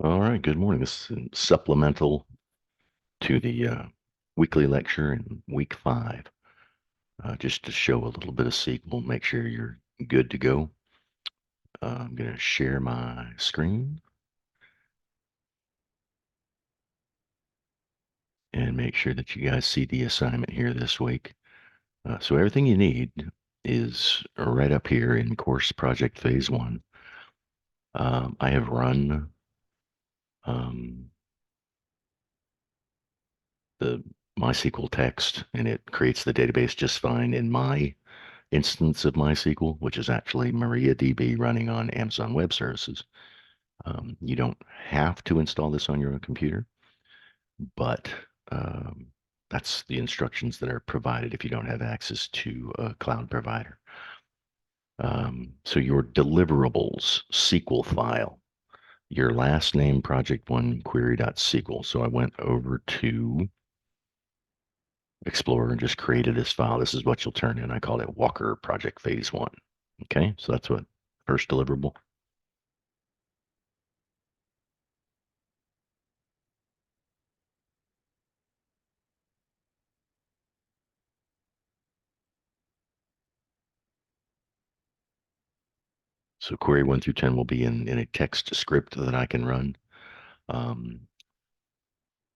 All right, good morning. This is supplemental to the weekly lecture in week 5, just to show a little bit of SQL, make sure you're good to go. I'm going to share my screen and make sure that you guys see the assignment here this week. So everything you need is right up here in course project phase 1. I have run um, the MySQL text, and it creates the database just fine in my instance of MySQL, which is actually MariaDB running on Amazon Web Services. You don't have to install this on your own computer, but um, that's the instructions that are provided if you don't have access to a cloud provider. So your deliverables SQL file, your last name project one query.sql. So I went over to Explorer and just created this file. This is what you'll turn in. I called it Walker Project Phase 1. Okay, so that's what first deliverable. So query 1 through 10 will be in a text script that I can run. Um,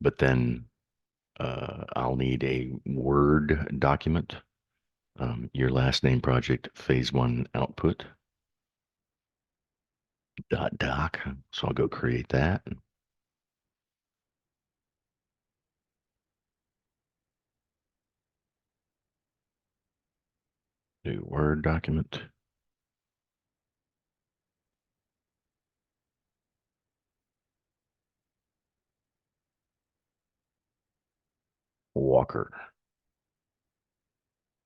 but then I'll need a Word document, your last name project, phase 1 output, .doc. So I'll go create that. New Word document. Walker.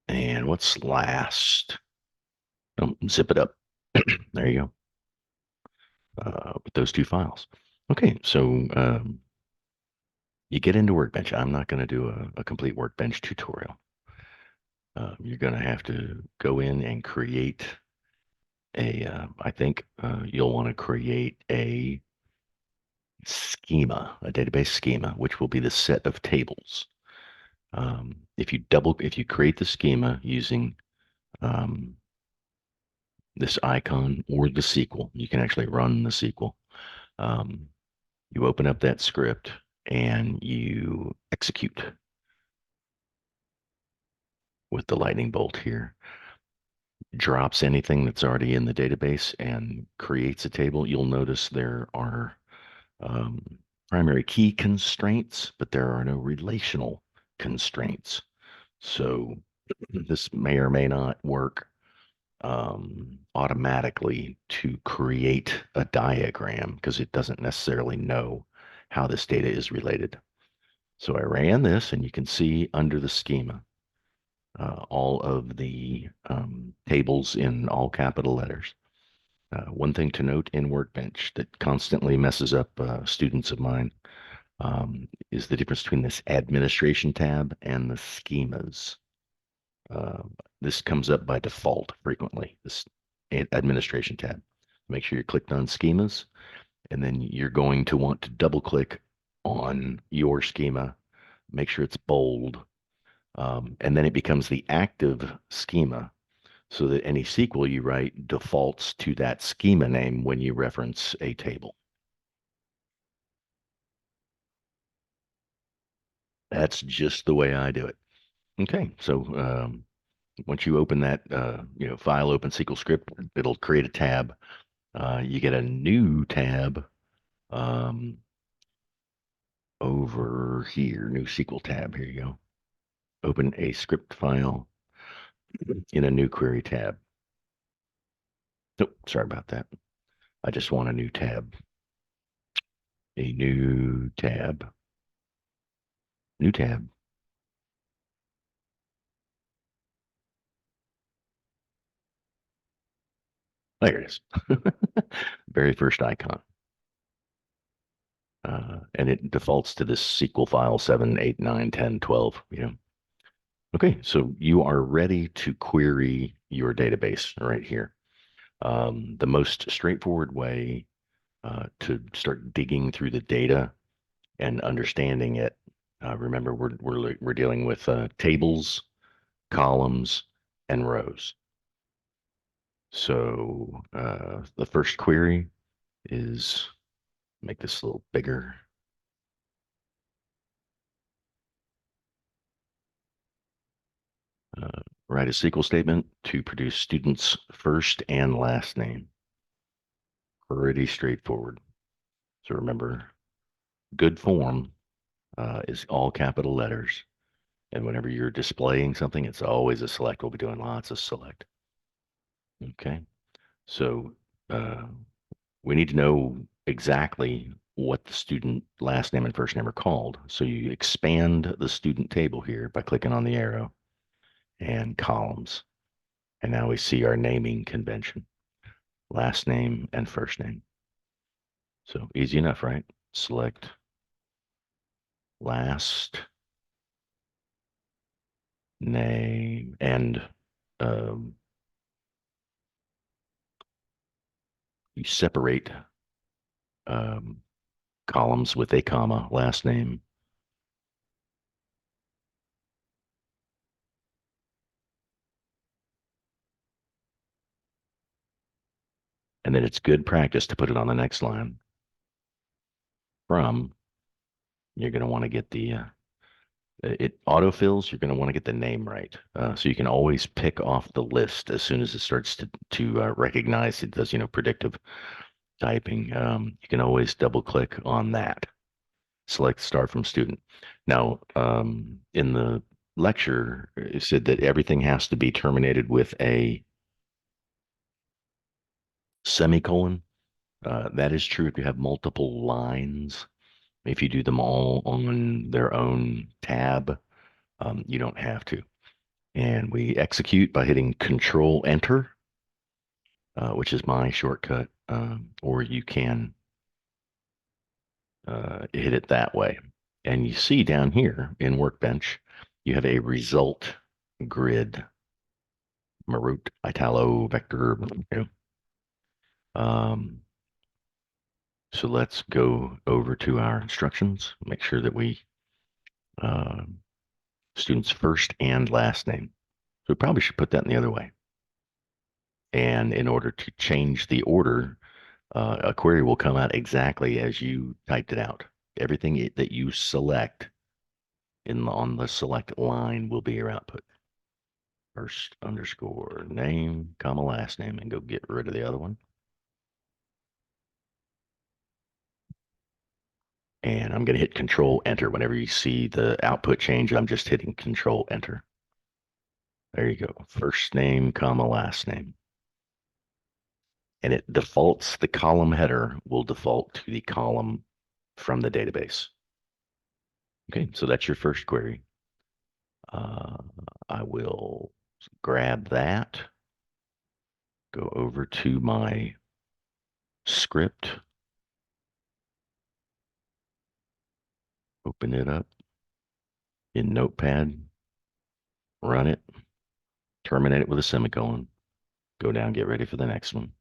And what's last? Oh, zip it up. There you go. With those two files. Okay, so you get into Workbench. I'm not going to do a complete Workbench tutorial. You're going to have to go in and create I think you'll want to create a schema, a database schema, which will be the set of tables. If you create the schema using um, this icon or the SQL, you can actually run the SQL. Um, you open up that script and you execute with the lightning bolt here. Drops anything that's already in the database and creates a table. You'll notice there are um, primary key constraints, but there are no relational constraints. So this may or may not work automatically to create a diagram because it doesn't necessarily know how this data is related. So I ran this, and you can see under the schema all of the tables in all capital letters. One thing to note in Workbench that constantly messes up students of mine is the difference between this administration tab and the schemas. Uh, this comes up by default frequently, this administration tab. Make sure you're clicked on schemas, and then you're going to want to double click on your schema, make sure it's bold, and then it becomes the active schema so that any SQL you write defaults to that schema name when you reference a table. That's just the way I do it. Okay, so once you open that, file open SQL script, it'll create a tab. You get a new tab um, over here, new SQL tab. Here you go. Open a script file in a new query tab. Oh, sorry about that. I just want a new tab. A new tab. New tab. There it is. Very first icon. And it defaults to this SQL file 7, 8, 9, 10, 12. Okay, so you are ready to query your database right here. The most straightforward way to start digging through the data and understanding it. Remember, we're dealing with tables, columns, and rows. So the first query is make this a little bigger. Write a SQL statement to produce student's first and last name. Pretty straightforward. So remember, good form is all capital letters. And whenever you're displaying something, it's always a select. We'll be doing lots of select. Okay. So uh, we need to know exactly what the student last name and first name are called. So you expand the student table here by clicking on the arrow and columns. And now we see our naming convention, last name and first name. So easy enough, right? Select last name and um, you separate um, columns with a comma, last name. And then it's good practice to put it on the next line. From, you're going to want to get the it autofills, you're going to want to get the name right. So you can always pick off the list as soon as it starts to recognize it does, predictive typing. You can always double click on that. Select start from student. Now, in the lecture, it said that everything has to be terminated with a semicolon. That is true if you have multiple lines. If you do them all on their own tab, you don't have to. And we execute by hitting Control Enter, which is my shortcut, or you can hit it that way. And you see down here in Workbench, you have a result grid, Marut, Italo, Vector. Um, so let's go over to our instructions, make sure that we uh, student's first and last name. So we probably should put that in the other way. And in order to change the order, a query will come out exactly as you typed it out. Everything that you select on the select line will be your output. First underscore name, comma last name, and go get rid of the other one. And I'm going to hit Control Enter whenever you see the output change. I'm just hitting Control Enter. There you go. First name, comma last name. And it defaults, the column header will default to the column from the database. Okay, so that's your first query. Uh, I will grab that, go over to my script, open it up in Notepad, run it, terminate it with a semicolon, go down, get ready for the next one.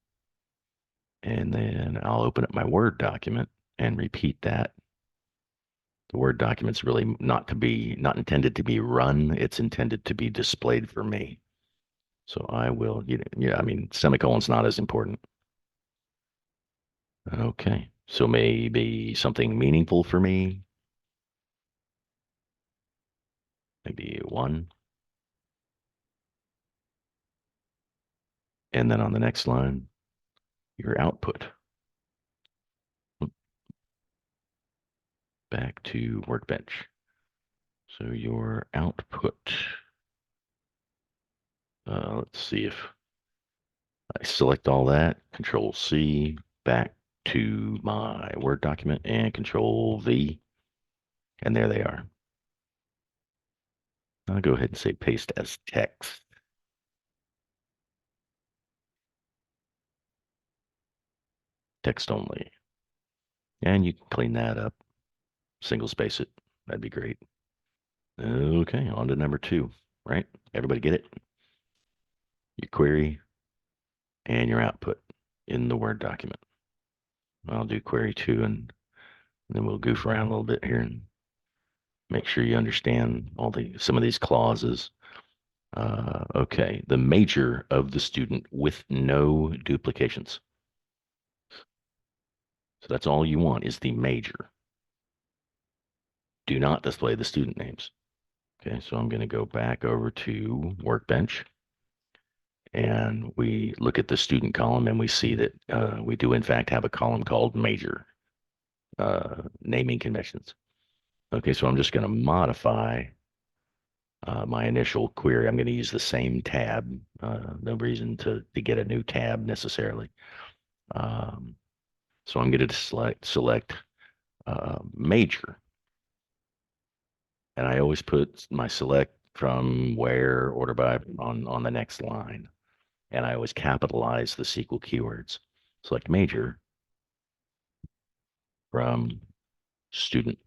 And then I'll open up my Word document and repeat that. The Word document's really not intended to be run. It's intended to be displayed for me. So I will, I mean, semicolon's not as important. Okay. So maybe something meaningful for me, maybe one. And then on the next line, your output. Back to Workbench. So your output, let's see if I select all that, Control C, back to my Word document and Control V, and there they are. I'll go ahead and say paste as text. Text only. And you can clean that up, single space it. That'd be great. Okay, on to number 2, right? Everybody get it? Your query and your output in the Word document. I'll do query two, and then we'll goof around a little bit here and make sure you understand some of these clauses. Okay, the major of the student with no duplications. So that's all you want is the major. Do not display the student names. Okay, so I'm going to go back over to Workbench, and we look at the student column, and we see that we do in fact have a column called major naming conventions. Okay, so I'm just going to modify my initial query. I'm going to use the same tab. No reason to get a new tab necessarily. Um, so I'm going to select major, and I always put my select from where order by on the next line, and I always capitalize the SQL keywords. Select major from student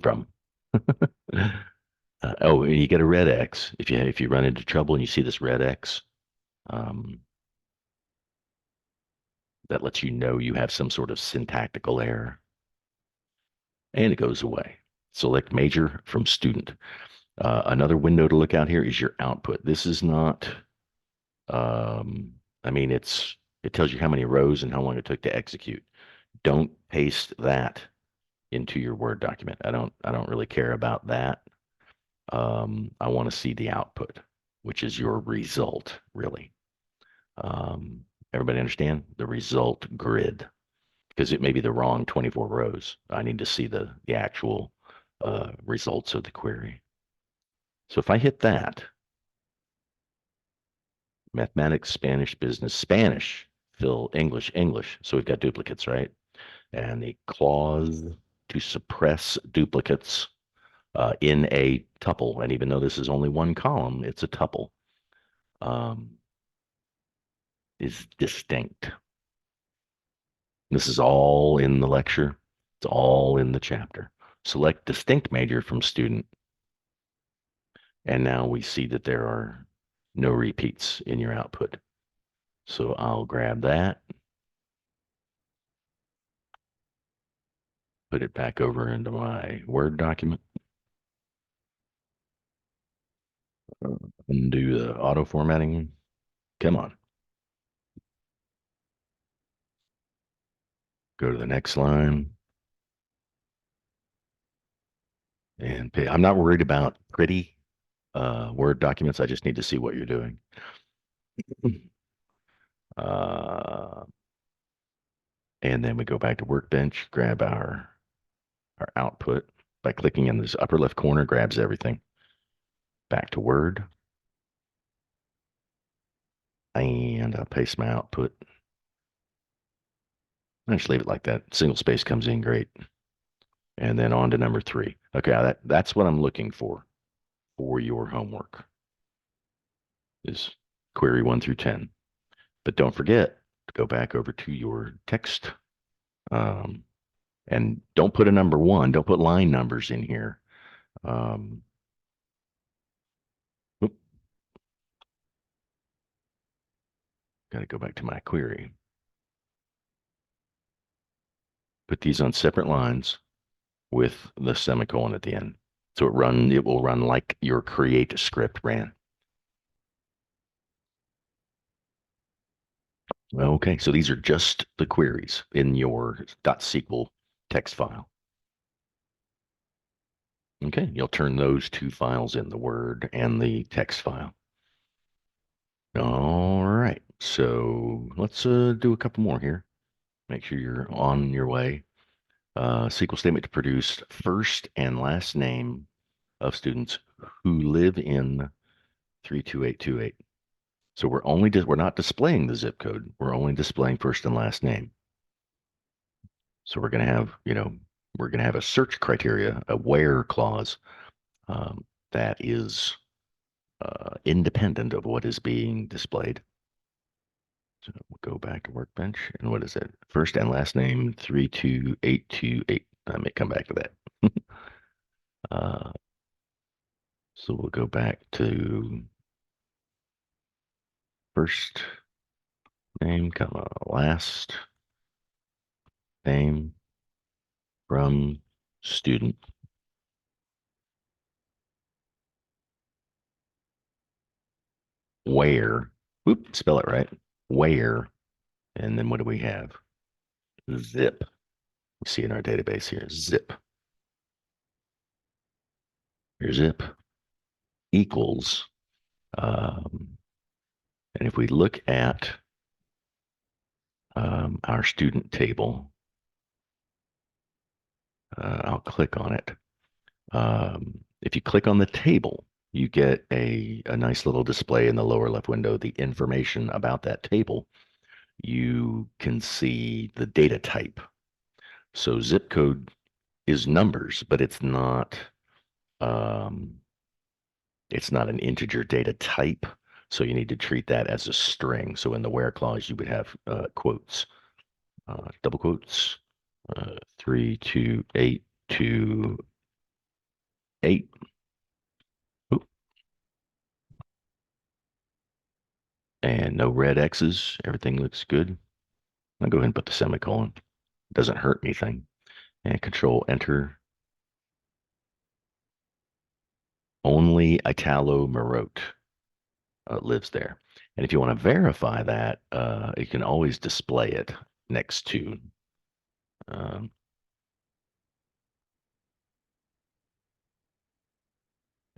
from. Oh, and you get a red X if you run into trouble and you see this red X. Um, that lets you know you have some sort of syntactical error, and it goes away. Select major from student. Another window to look out here is your output. This is not, um, I mean, it tells you how many rows and how long it took to execute. Don't paste that into your Word document. I don't really care about that. I want to see the output, which is your result, really. Um, Everybody understand the result grid? Because it may be the wrong 24 rows. I need to see the actual results of the query. So if I hit that, mathematics, Spanish, business, Spanish, fill English, English. So we've got duplicates, right? And the clause to suppress duplicates in a tuple. And even though this is only one column, it's a tuple, um, is distinct. This is all in the lecture. It's all in the chapter. Select distinct major from student. And now we see that there are no repeats in your output. So I'll grab that, put it back over into my Word document, undo the auto formatting. Come on, go to the next line and pay. I'm not worried about pretty Word documents. I just need to see what you're doing. Uh, and then we go back to Workbench, grab our output by clicking in this upper left corner, grabs everything. Back to Word, and I'll paste my output. I just leave it like that. Single space comes in great. And then on to number three. Okay, that's what I'm looking for your homework is query 1 through 10. But don't forget to go back over to your text, um, and don't put a number one. Don't put line numbers in here. Um, Got to go back to my query. Put these on separate lines with the semicolon at the end. So it will run like your create script ran. Okay, so these are just the queries in your .SQL text file. Okay, you'll turn those two files in, the Word and the text file. All right, so let's do a couple more here. Make sure you're on your way. SQL statement to produce first and last name of students who live in 32828. So we're not displaying the zip code. We're only displaying first and last name. So we're going to have a search criteria, a where clause that is independent of what is being displayed. So we'll go back to Workbench, and what is it? First and last name 32828. I may come back to that. uh, so we'll go back to First name, comma, last name from student. Where, whoop, spell it right. Where, and then what do we have? Zip. We see in our database here, zip. Your zip equals, and if we look at our student table, I'll click on it. If you click on the table, you get a nice little display in the lower left window, the information about that table. You can see the data type. So zip code is numbers, but um, it's not an integer data type. So you need to treat that as a string. So in the where clause, you would have quotes, double quotes, 3282. Oop, and no red X's. Everything looks good. I'll go ahead and put the semicolon. Doesn't hurt anything. And control enter. Only Italo Marote lives there. And if you want to verify that, you can always display it next to. Um,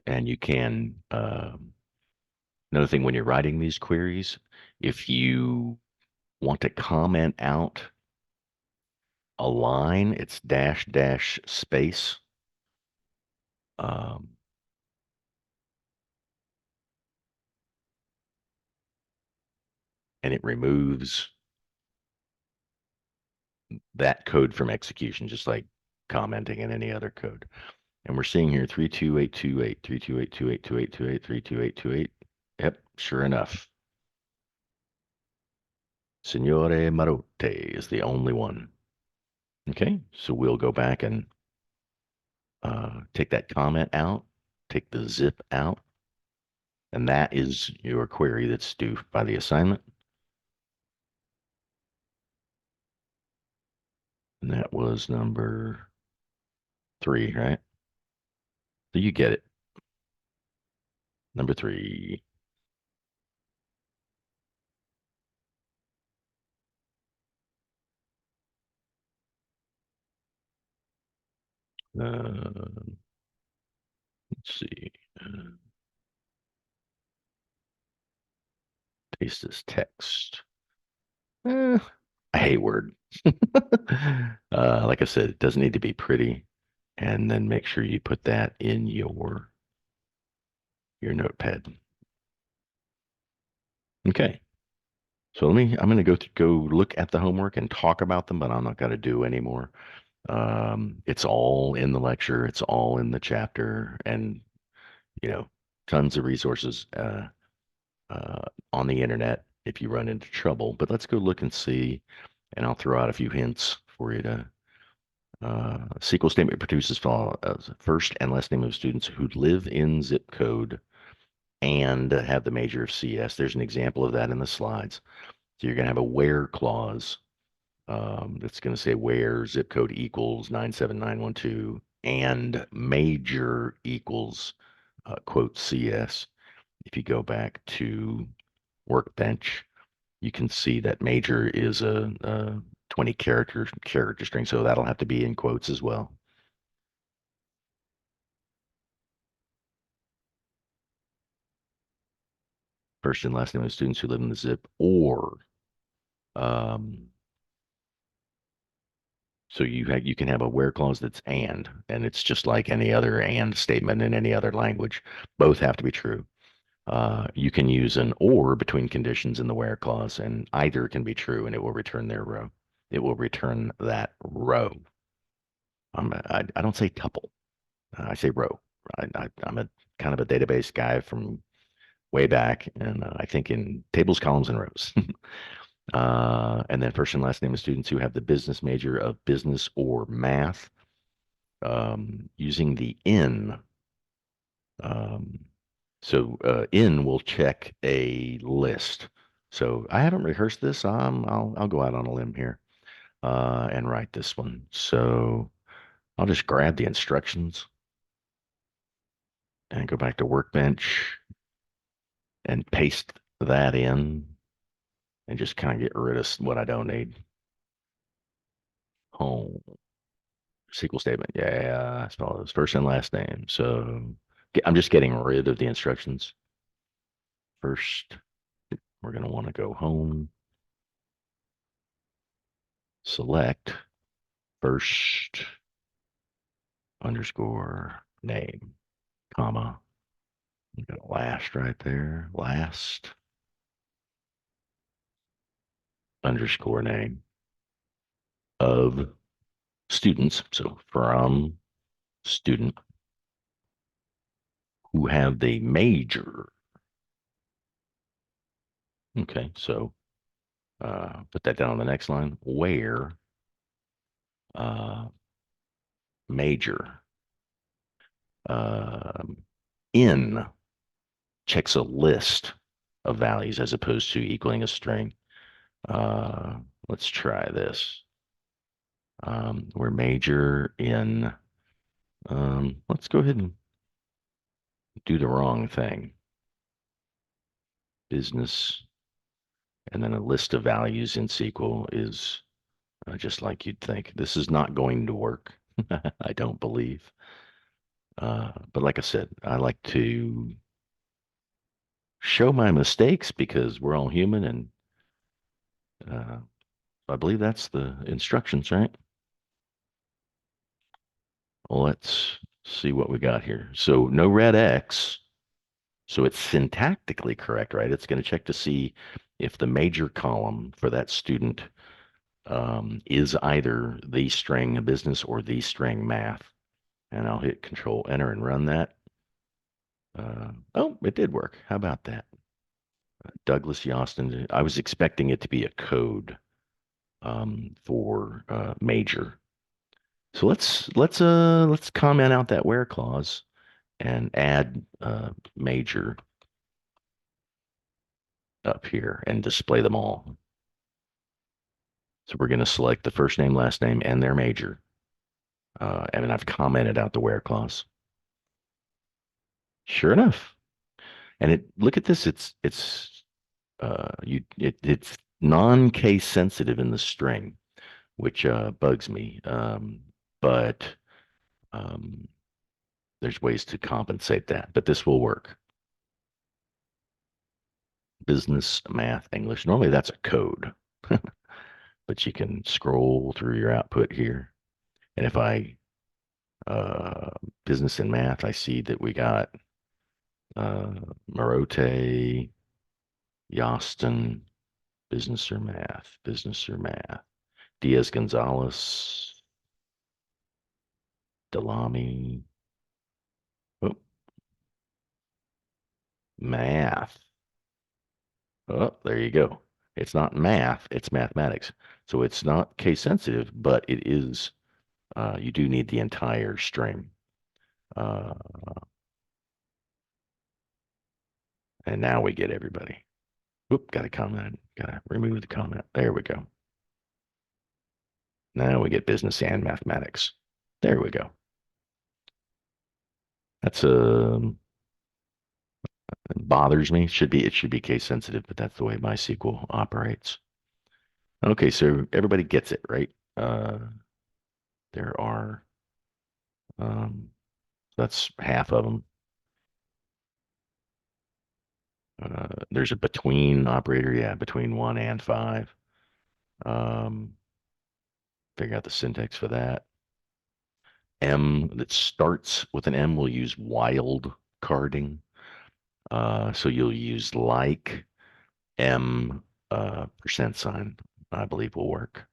and you can, another thing when you're writing these queries, if you want to comment out a line, it's dash dash space. Um, and it removes that code from execution, just like commenting in any other code. And we're seeing here 32828, 328282828, 32828. Yep, sure enough. Signore Marote is the only one. Okay, so we'll go back and take that comment out, take the zip out, and that is your query that's due by the assignment. And that was number 3, right? So you get it. Number 3. Let's see. Paste this text. Eh, I hate Word. Like I said, it doesn't need to be pretty. And then make sure you put that in your notepad. Okay. So I'm going to go look at the homework and talk about them, but I'm not going to do anymore. It's all in the lecture. It's all in the chapter, and you know, tons of resources on the internet if you run into trouble. But let's go look and see, and I'll throw out a few hints for you to. SQL statement produces first and last name of students who live in zip code and have the major of CS. There's an example of that in the slides. So you're going to have a where clause that's going to say where zip code equals 97912 and major equals quote CS. If you go back to workbench, you can see that major is a 20 character string, so that'll have to be in quotes as well. First and last name of students who live in the zip, or um, so you can have a where clause that's and it's just like any other and statement in any other language. Both have to be true. You can use an or between conditions in the where clause, and either can be true, and it will return their row. It will return that row. I don't say tuple. I say row. I'm a kind of a database guy from way back, and I think in tables, columns, and rows. And then first and last name of students who have the business major of business or math, using the in. Um, so in will check a list. So I haven't rehearsed this. I'll go out on a limb here and write this one. So I'll just grab the instructions and go back to Workbench and paste that in and just kind of get rid of what I don't need. Home SQL statement. Yeah, spell his first and last name. So I'm just getting rid of the instructions. First, we're going to want to go home, select first underscore name, comma. We got last right there. Last underscore name of students. So from student who have the major. Okay, so put that down on the next line. Where uh, major um, in checks a list of values as opposed to equaling a string. Uh, let's try this. We're major in, let's go ahead and do the wrong thing. Business, and then a list of values in SQL is just like you'd think. This is not going to work, I don't believe. But like I said, I like to show my mistakes because we're all human, and uh, I believe that's the instructions, right? Well, let's see what we got here. So no red X. So it's syntactically correct, right? It's going to check to see if the major column for that student is either the string business or the string math. And I'll hit Control Enter and run that. Oh, it did work. How about that? Douglas Yostin. I was expecting it to be a code for major. So let's comment out that where clause and add major up here and display them all. So we're going to select the first name, last name, and their major. And I've commented out the where clause. Sure enough. And look at this. It's non-case sensitive in the string, which bugs me. But um, there's ways to compensate that. But this will work. Business, math, English. Normally that's a code, but you can scroll through your output here. And if I uh, business and math, I see that we got uh, Marote, Yostin, business or math, Diaz Gonzalez, Delamy, oh, math. Oh, there you go. It's not math, it's mathematics. So it's not case sensitive, but it is, you do need the entire string. Uh, and now we get everybody. Oop, got a comment. Got to remove the comment. There we go. Now we get business and mathematics. There we go. That's bothers me. It should be case sensitive, but that's the way MySQL operates. Okay, so everybody gets it, right? There are that's half of them. There's a between operator, yeah, between 1 and 5. Um, figure out the syntax for that. M that starts with an M will use wild carding. So you'll use like M percent sign, I believe will work.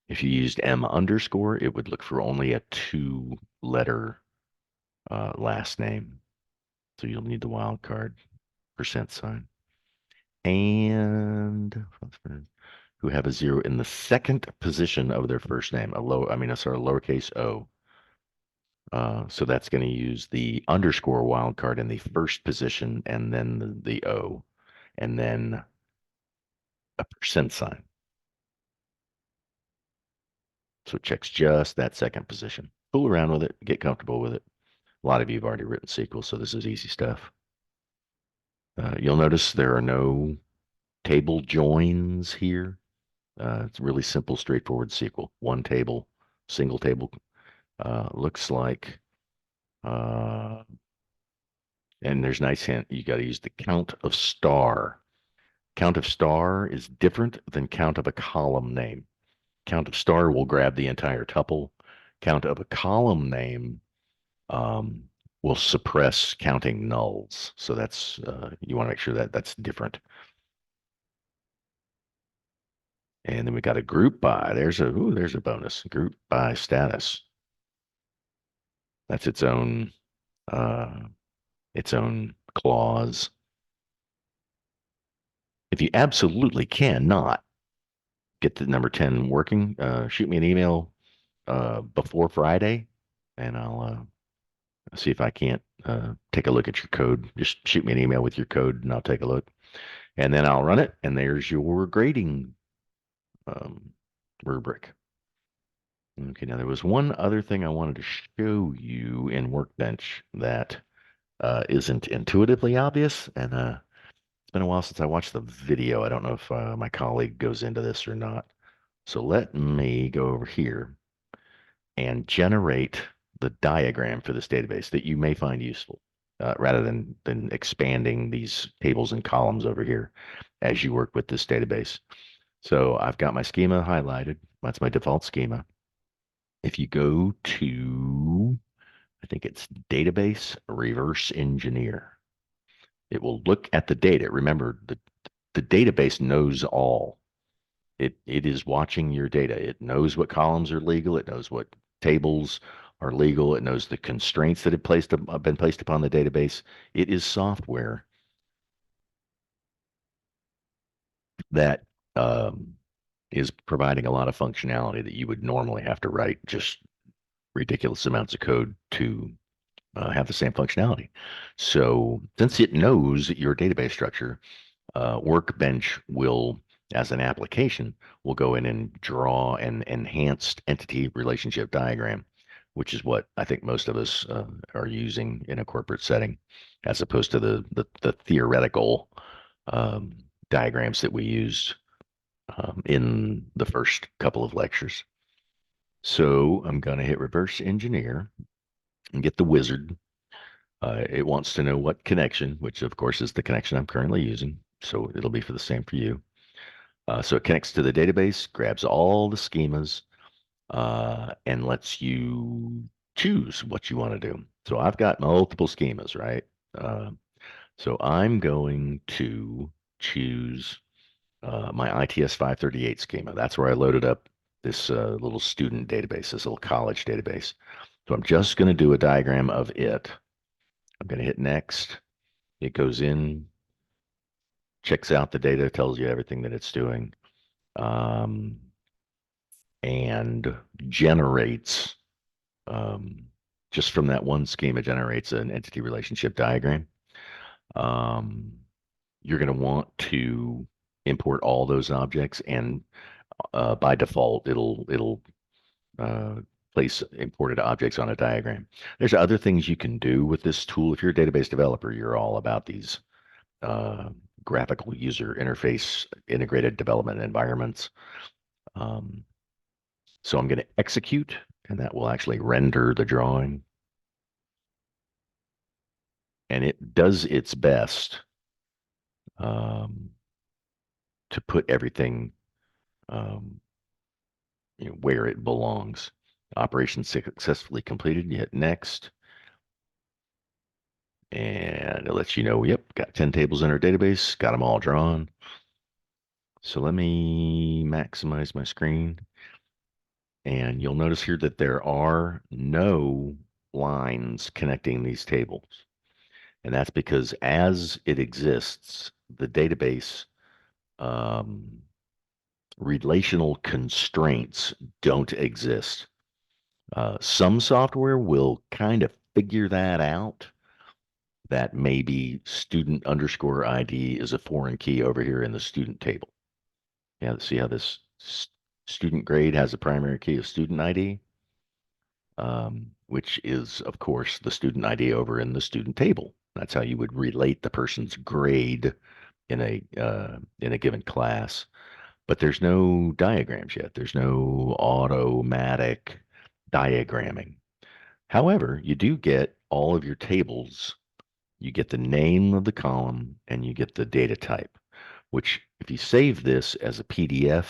If you used M underscore, it would look for only a 2-letter last name. So you'll need the wildcard percent sign. And who have a 0 in the second position of their first name, a sort of lowercase o. So that's going to use the underscore wildcard in the first position and then the O. And then a percent sign. So it checks just that second position. Fool around with it, get comfortable with it. A lot of you have already written SQL, so this is easy stuff. You'll notice there are no table joins here. It's really simple, straightforward SQL. One table, single table. Looks like, uh, and there's a nice hint. You got to use the count of star. Count of star is different than count of a column name. Count of star will grab the entire tuple. Count of a column name um, will suppress counting nulls. So that's you want to make sure that that's different. And then we got a group by. There's a bonus. Group by status. That's uh, its own clause. If you absolutely cannot get the number 10 working, shoot me an email before Friday, and I'll see if I can't take a look at your code. Just shoot me an email with your code, and I'll take a look, and then I'll run it. And there's your grading um, rubric. Okay, now there was one other thing I wanted to show you in Workbench that isn't intuitively obvious, and it's been a while since I watched the video. I don't know if my colleague goes into this or not. So let me go over here and generate the diagram for this database that you may find useful, rather than expanding these tables and columns over here as you work with this database. So I've got my schema highlighted. That's my default schema. If you go to, I think it's database reverse engineer, it will look at the data. Remember, the database knows all. It is watching your data. It knows what columns are legal. It knows what tables are legal. It knows the constraints that have been placed upon the database. It is software that is providing a lot of functionality that you would normally have to write just ridiculous amounts of code to have the same functionality. So since it knows your database structure, Workbench will, as an application, will go in and draw an enhanced entity relationship diagram, which is what I think most of us are using in a corporate setting, as opposed to the theoretical um, diagrams that we used in the first couple of lectures. So I'm going to hit reverse engineer and get the wizard. It wants to know what connection, which of course is the connection I'm currently using. So it'll be for the same for you. So it connects to the database, grabs all the schemas, and lets you choose what you want to do. So I've got multiple schemas, right? Uh, so I'm going to choose my ITS538 schema. That's where I loaded up this little student database, this little college database. So I'm just going to do a diagram of it. I'm going to hit next. It goes in, checks out the data, tells you everything that it's doing, um, and generates, um, just from that one schema, generates an entity relationship diagram. Um, you're going to want to import all those objects, and by default, it'll uh, place imported objects on a diagram. There's other things you can do with this tool. If you're a database developer, you're all about these uh, graphical user interface integrated development environments. Um, so I'm going to execute, and that will actually render the drawing. And it does its best um, to put everything where it belongs. Operation successfully completed. You hit next, and it lets you know, yep, got 10 tables in our database, got them all drawn. So let me maximize my screen. And you'll notice here that there are no lines connecting these tables. And that's because as it exists, the database um, relational constraints don't exist. Some software will kind of figure that out, that maybe student underscore ID is a foreign key over here in the student table. Yeah, see how this student grade has a primary key of student ID, which is, of course, the student ID over in the student table. That's how you would relate the person's grade in a given class. But there's no diagrams yet. There's no automatic diagramming. However, you do get all of your tables. You get the name of the column and you get the data type, which if you save this as a PDF,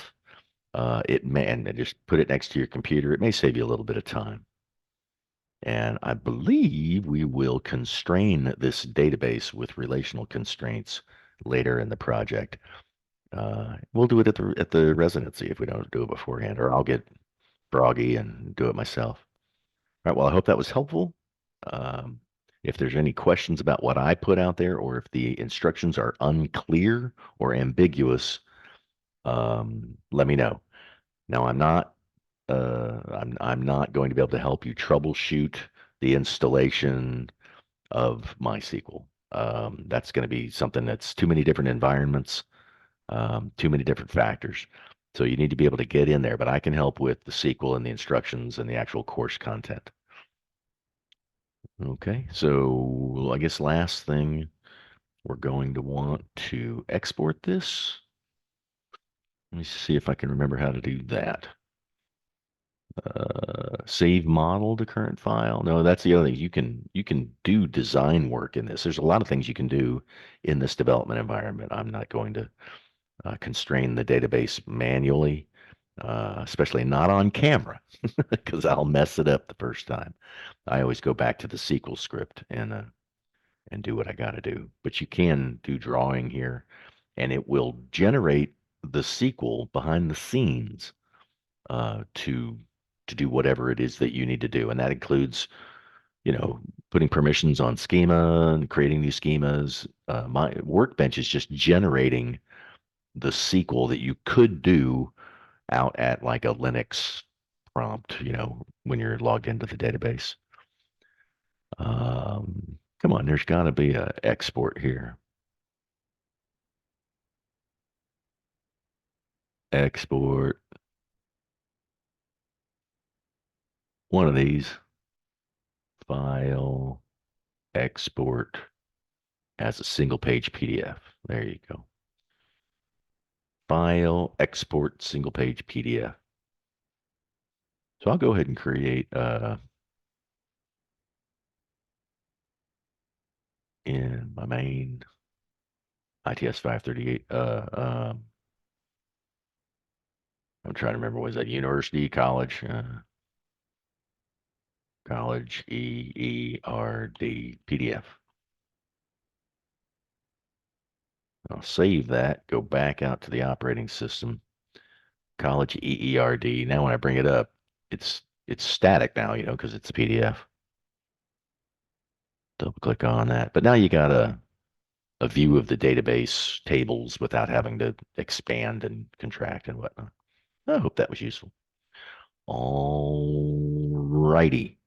it may, and just put it next to your computer, it may save you a little bit of time. And I believe we will constrain this database with relational constraints later in the project. We'll do it at the residency if we don't do it beforehand, or I'll get froggy and do it myself. All right. Well, I hope that was helpful. Um, if there's any questions about what I put out there, or if the instructions are unclear or ambiguous, let me know. Now, I'm not going to be able to help you troubleshoot the installation of MySQL. That's going to be something that's too many different environments, too many different factors. So you need to be able to get in there, but I can help with the SQL and the instructions and the actual course content. Okay, so I guess last thing, we're going to want to export this. Let me see if I can remember how to do that. Save model to current file. No, that's the other thing. You can do design work in this. There's a lot of things you can do in this development environment. I'm not going to constrain the database manually, especially not on camera, because I'll mess it up the first time. I always go back to the SQL script and do what I got to do. But you can do drawing here, and it will generate the SQL behind the scenes to do whatever it is that you need to do, and that includes, putting permissions on schema and creating these schemas. My workbench is just generating the SQL that you could do out at like a Linux prompt, when you're logged into the database. Come on, there's got to be a export here. Export one of these. File, export as a single page PDF. There you go. File, export, single page PDF. So I'll go ahead and create in my main ITS538. I'm trying to remember, was that university, college, college, EERD, PDF. I'll save that, go back out to the operating system, college EERD. Now when I bring it up, it's static now, because it's a PDF. Double click on that. But now you got a view of the database tables without having to expand and contract and whatnot. I hope that was useful. All righty.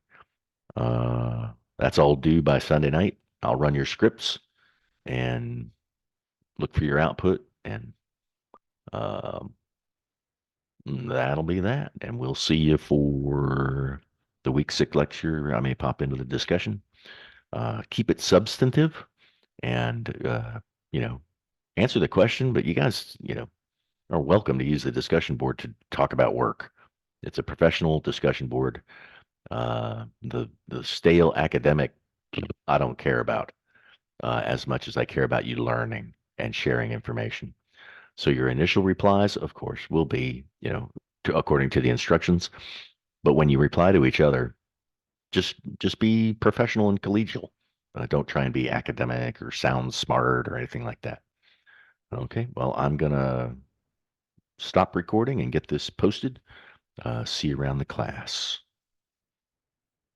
That's all due by Sunday night. I'll run your scripts and look for your output, and um, that'll be that. And we'll see you for the week 6 lecture. I may pop into the discussion. Keep it substantive and, answer the question, but you guys, are welcome to use the discussion board to talk about work. It's a professional discussion board. The stale academic, I don't care about as much as I care about you learning and sharing information. So your initial replies, of course, will be, according to the instructions. But when you reply to each other, just be professional and collegial. Don't try and be academic or sound smart or anything like that. Okay, well, I'm gonna stop recording and get this posted. See you around the class.